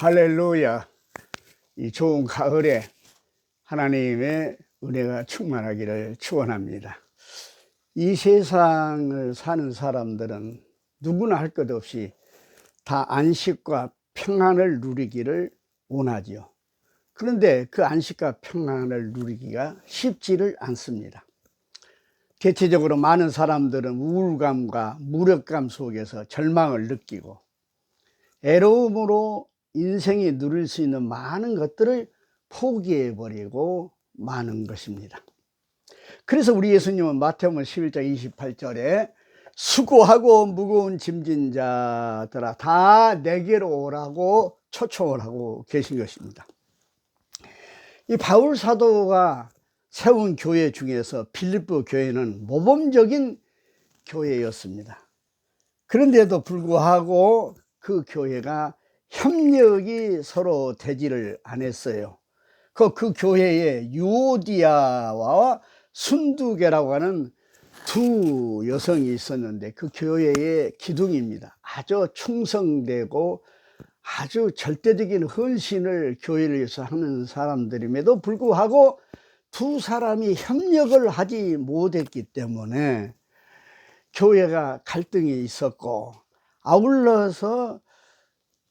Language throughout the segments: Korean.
할렐루야. 이 좋은 가을에 하나님의 은혜가 충만하기를 축원합니다. 이 세상을 사는 사람들은 누구나 할 것 없이 다 안식과 평안을 누리기를 원하지요. 그런데 그 안식과 평안을 누리기가 쉽지를 않습니다. 대체적으로 많은 사람들은 우울감과 무력감 속에서 절망을 느끼고 애로움으로 인생이 누릴 수 있는 많은 것들을 포기해버리고 마는 것입니다. 그래서 우리 예수님은 마태복음 11장 28절에 수고하고 무거운 짐진 자들아 다 내게로 오라고 초청을 하고 계신 것입니다. 이 바울 사도가 세운 교회 중에서 빌립보 교회는 모범적인 교회였습니다. 그런데도 불구하고 그 교회가 협력이 서로 되지를 않았어요. 그 교회에 유오디아와 순두계라고 하는 두 여성이 있었는데 그 교회의 기둥입니다. 아주 충성되고 아주 절대적인 헌신을 교회를 위해서 하는 사람들임에도 불구하고 두 사람이 협력을 하지 못했기 때문에 교회가 갈등이 있었고, 아울러서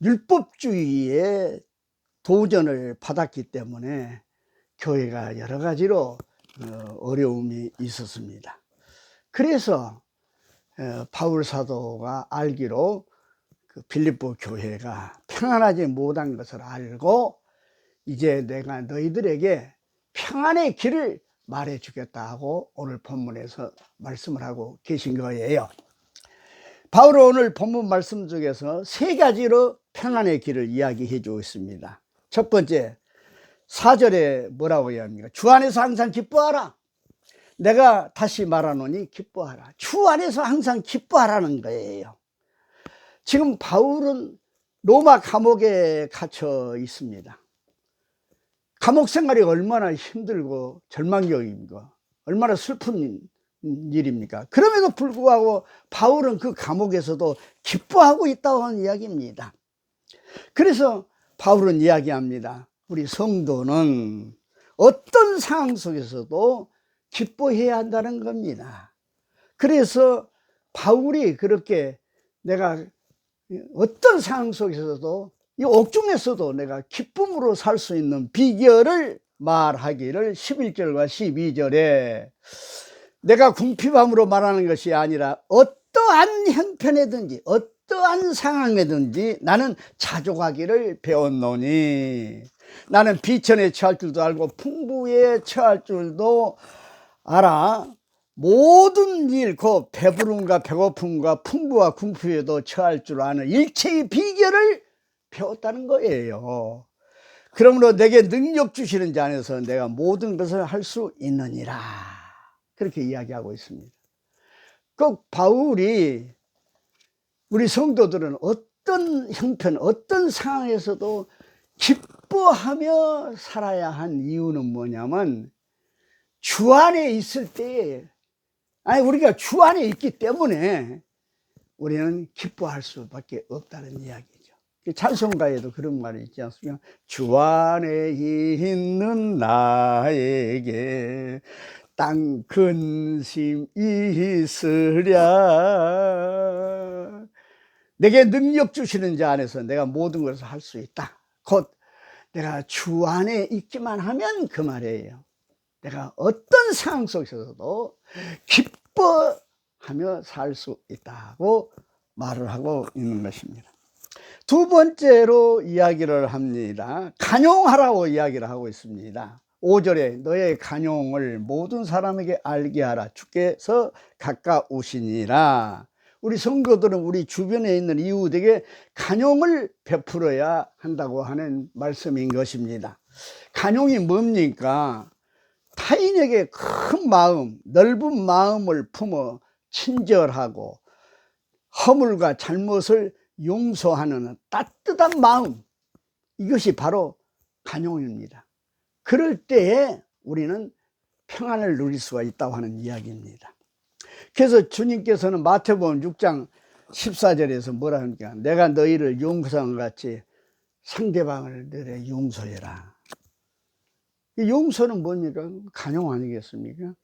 율법주의에 도전을 받았기 때문에 교회가 여러 가지로 어려움이 있었습니다. 그래서 바울 사도가 알기로 그 빌립보 교회가 평안하지 못한 것을 알고 이제 내가 너희들에게 평안의 길을 말해 주겠다 고 오늘 본문에서 말씀을 하고 계신 거예요. 바울은 오늘 본문 말씀 중에서 세 가지로 평안의 길을 이야기해 주고 있습니다. 첫 번째, 4절에 뭐라고 이야기합니까? 주 안에서 항상 기뻐하라. 내가 다시 말하노니 기뻐하라. 주 안에서 항상 기뻐하라는 거예요. 지금 바울은 로마 감옥에 갇혀 있습니다. 감옥 생활이 얼마나 힘들고 절망적입니까? 얼마나 슬픈 일입니까? 그럼에도 불구하고 바울은 그 감옥에서도 기뻐하고 있다고 하는 이야기입니다. 그래서 바울은 이야기합니다. 우리 성도는 어떤 상황 속에서도 기뻐해야 한다는 겁니다. 그래서 바울이 그렇게 내가 어떤 상황 속에서도 이 옥중에서도 내가 기쁨으로 살 수 있는 비결을 말하기를 11절과 12절에 내가 궁핍함으로 말하는 것이 아니라 어떠한 형편에든지 어떠한 상황에든지 나는 자족하기를 배웠노니 나는 비천에 처할 줄도 알고 풍부에 처할 줄도 알아 모든 일, 그 배부름과 배고픔과 풍부와 궁핍에도 처할 줄 아는 일체의 비결을 배웠다는 거예요. 그러므로 내게 능력 주시는 자 안에서 내가 모든 것을 할 수 있느니라 그렇게 이야기하고 있습니다. 그 바울이 우리 성도들은 어떤 형편, 어떤 상황에서도 기뻐하며 살아야 한 이유는 뭐냐면 주 안에 있을 때 우리가 주 안에 있기 때문에 우리는 기뻐할 수밖에 없다는 이야기죠. 찬송가에도 그런 말이 있지 않습니까? 주 안에 있는 나에게 땅 근심 있으랴. 내게 능력 주시는 자 안에서 내가 모든 것을 할 수 있다. 곧 내가 주 안에 있기만 하면 그 말이에요. 내가 어떤 상황 속에서도 기뻐하며 살 수 있다고 말을 하고 있는 것입니다. 두 번째로 이야기를 합니다. 간용하라고 이야기를 하고 있습니다. 5절에 너의 간용을 모든 사람에게 알게 하라. 주께서 가까우시니라. 우리 성도들은 우리 주변에 있는 이웃에게 간용을 베풀어야 한다고 하는 말씀인 것입니다. 간용이 뭡니까? 타인에게 큰 마음, 넓은 마음을 품어 친절하고 허물과 잘못을 용서하는 따뜻한 마음, 이것이 바로 간용입니다. 그럴 때에 우리는 평안을 누릴 수가 있다고 하는 이야기입니다. 그래서 주님께서는 마태복음 6장 14절에서 뭐라 합니까? 내가 너희를 용서한 것 같이 상대방을 너를 용서해라. 이 용서는 뭡니까? 간용 아니겠습니까?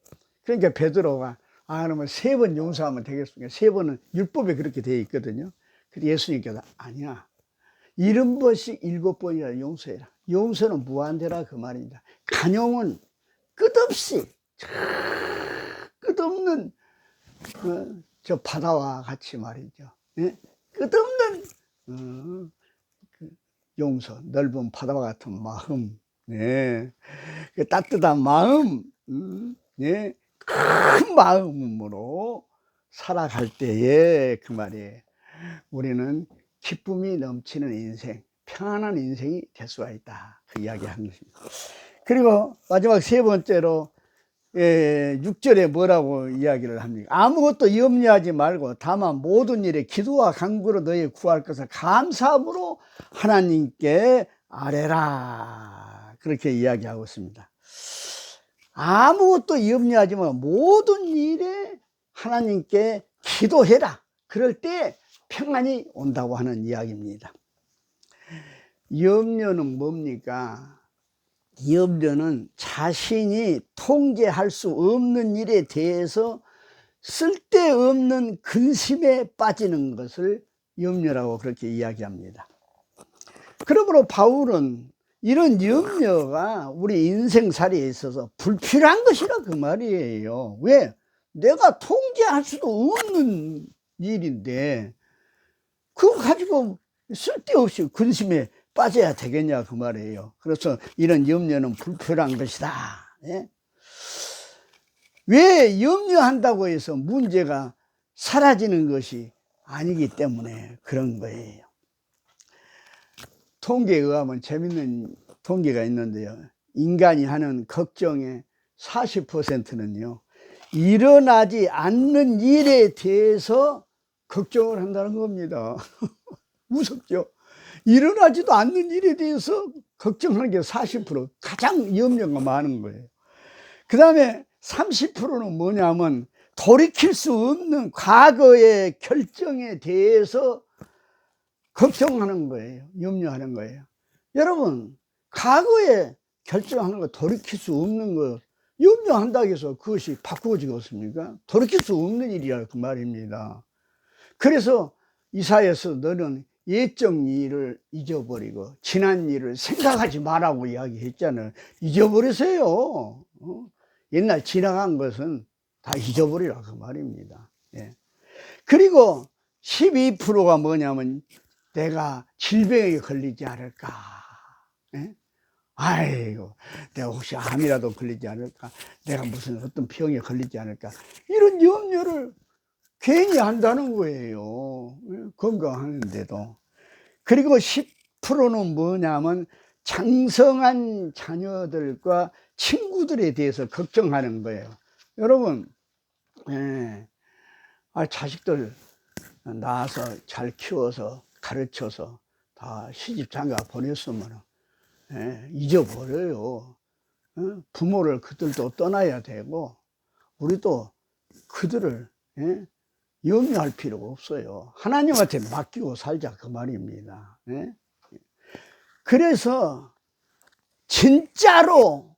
그러니까 베드로가 그러면 3번 용서하면 되겠습니까? 3번은 율법에 그렇게 되어 있거든요. 근데 예수님께서 아니야. 70번씩 7번이나 용서해라. 용서는 무한대라 그 말입니다. 간용은 끝없이 끝없는 저 바다와 같이 말이죠. 예? 끝없는 그 용서, 넓은 바다와 같은 마음, 네. 그 따뜻한 마음, 네. 큰 마음으로 살아갈 때에 그 말이에요. 우리는 기쁨이 넘치는 인생, 평안한 인생이 될 수가 있다. 그 이야기 하는 것입니다. 그리고 마지막 3번째로 6절에 뭐라고 이야기를 합니까? 아무것도 염려하지 말고 다만 모든 일에 기도와 간구로 너희 구할 것을 감사함으로 하나님께 아뢰라. 그렇게 이야기하고 있습니다. 아무것도 염려하지 말고 모든 일에 하나님께 기도해라. 그럴 때 평안이 온다고 하는 이야기입니다. 염려는 뭡니까? 염려는 자신이 통제할 수 없는 일에 대해서 쓸데없는 근심에 빠지는 것을 염려라고 그렇게 이야기합니다. 그러므로 바울은 이런 염려가 우리 인생살이에 있어서 불필요한 것이라 그 말이에요. 왜? 내가 통제할 수도 없는 일인데 그거 가지고 쓸데없이 근심에 빠져야 되겠냐 그 말이에요. 그래서 이런 염려는 불필요한 것이다. 예? 왜 염려한다고 해서 문제가 사라지는 것이 아니기 때문에 그런 거예요. 통계에 의하면 재밌는 통계가 있는데요. 인간이 하는 걱정의 40%는요 일어나지 않는 일에 대해서 걱정을 한다는 겁니다. 무섭죠? 일어나지도 않는 일에 대해서 걱정하는 게 40%, 가장 염려가 많은 거예요. 그 다음에 30%는 뭐냐면 돌이킬 수 없는 과거의 결정에 대해서 걱정하는 거예요. 염려하는 거예요. 여러분, 과거에 결정하는 거 돌이킬 수 없는 거 염려한다고 해서 그것이 바꾸어지겠습니까? 돌이킬 수 없는 일이라 그 말입니다. 그래서 이사야에서 너는 옛적 일을 잊어버리고 지난 일을 생각하지 말라고 이야기했잖아요. 잊어버리세요. 옛날 지나간 것은 다 잊어버리라 그 말입니다. 예. 그리고 12%가 뭐냐면 내가 질병에 걸리지 않을까. 예? 아이고, 내가 혹시 암이라도 걸리지 않을까, 내가 무슨 어떤 병에 걸리지 않을까, 이런 염려를 괜히 한다는 거예요. 건강하는데도. 그리고 10%는 뭐냐면 장성한 자녀들과 친구들에 대해서 걱정하는 거예요. 여러분, 자식들 낳아서 잘 키워서 가르쳐서 다 시집 장가 보냈으면 잊어버려요. 부모를 그들도 떠나야 되고 우리도 그들을 염려할 필요가 없어요. 하나님한테 맡기고 살자 그 말입니다. 그래서 진짜로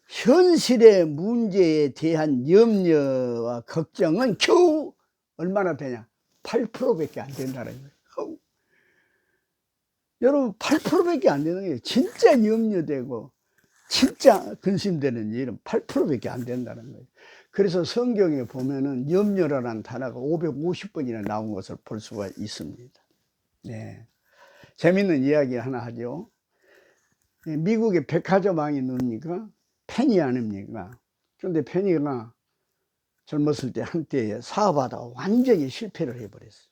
현실의 문제에 대한 염려와 걱정은 겨우 얼마나 되냐? 8%밖에 안 된다는 거예요. 여러분 8%밖에 안 되는 거예요. 진짜 염려되고 진짜 근심되는 일은 8%밖에 안 된다는 거예요. 그래서 성경에 보면은 염려라는 단어가 550번이나 나온 것을 볼 수가 있습니다. 네. 재밌는 이야기 하나 하죠. 미국의 백화점왕이 누굽니까? 페니 아닙니까? 그런데 페니가 젊었을 때 한때에 사업하다가 완전히 실패를 해버렸어요.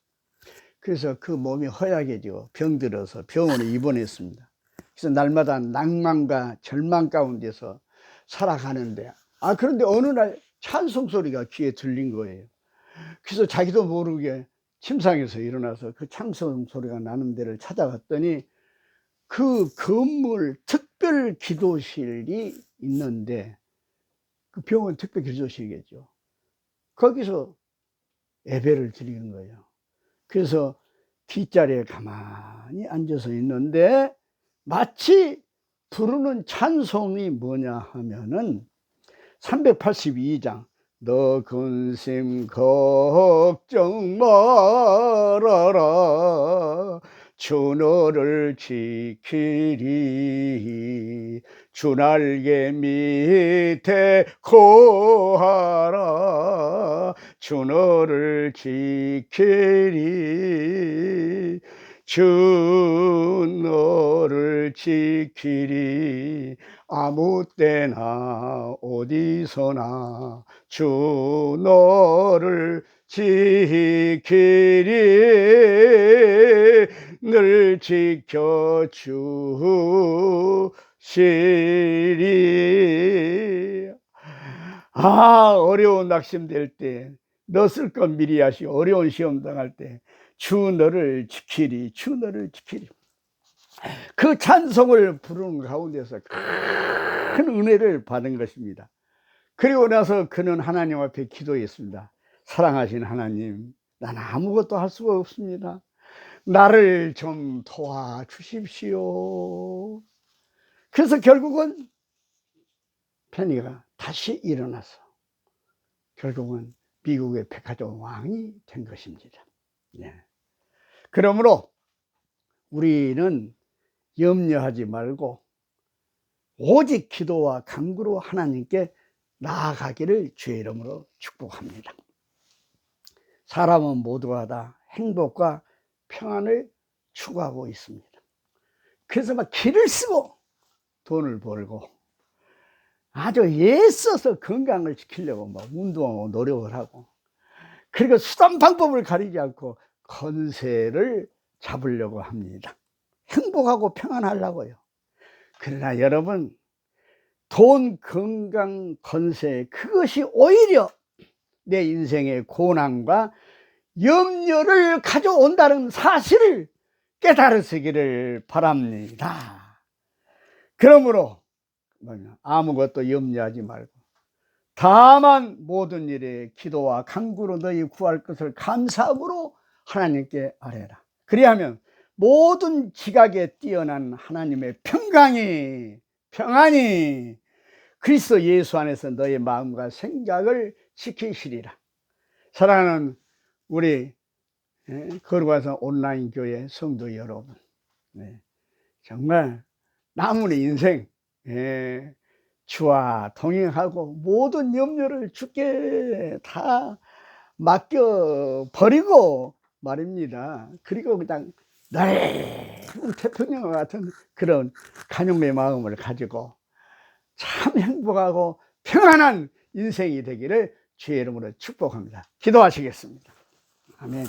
그래서 그 몸이 허약해지고 병들어서 병원에 입원했습니다. 그래서 날마다 낭만과 절망 가운데서 살아가는데 그런데 어느 날 찬송 소리가 귀에 들린 거예요. 그래서 자기도 모르게 침상에서 일어나서 그 찬송 소리가 나는 데를 찾아갔더니 그 건물 특별 기도실이 있는데 그 병원 특별 기도실이겠죠. 거기서 예배를 드리는 거예요. 그래서 뒷자리에 가만히 앉아서 있는데 마치 부르는 찬송이 뭐냐 하면은 382장 너 근심 걱정 말아라 주 너를 지키리 주 날개 밑에 거하라 주 너를 지키리 주 너를 지키리 아무 때나 어디서나 주 너를 지키리 늘 지켜주시리. 어려운 낙심될 때 너 쓸 것 미리 하시고 어려운 시험 당할 때 주 너를 지키리 주 너를 지키리 그 찬송을 부르는 가운데서 큰 은혜를 받은 것입니다. 그리고 나서 그는 하나님 앞에 기도했습니다. 사랑하신 하나님, 나는 아무것도 할 수가 없습니다. 나를 좀 도와주십시오. 그래서 결국은 페니가 다시 일어나서 결국은 미국의 백화점 왕이 된 것입니다. 예. 그러므로 우리는 염려하지 말고 오직 기도와 간구로 하나님께 나아가기를 주의 이름으로 축복합니다. 사람은 모두가 다 행복과 평안을 추구하고 있습니다. 그래서 막 길을 쓰고 돈을 벌고 아주 애써서 건강을 지키려고 막 운동하고 노력을 하고 그리고 수단 방법을 가리지 않고 건세를 잡으려고 합니다. 행복하고 평안하려고요. 그러나 여러분 돈, 건강, 건세 그것이 오히려 내 인생의 고난과 염려를 가져온다는 사실을 깨달으시기를 바랍니다. 그러므로 아무것도 염려하지 말고 다만 모든 일에 기도와 간구로 너희 구할 것을 감사함으로 하나님께 아뢰라. 그리하면 모든 지각에 뛰어난 하나님의 평강이 평안이 그리스도 예수 안에서 너의 마음과 생각을 지키시리라. 사랑하는 우리 거룩한 온라인 교회 성도 여러분, 정말 남은 인생 주와 동행하고 모든 염려를 주께 다 맡겨 버리고 말입니다. 그리고 그냥 넓은 태평양과 같은 그런 간용의 마음을 가지고 참 행복하고 평안한 인생이 되기를 주의 이름으로 축복합니다. 기도하시겠습니다. 아멘.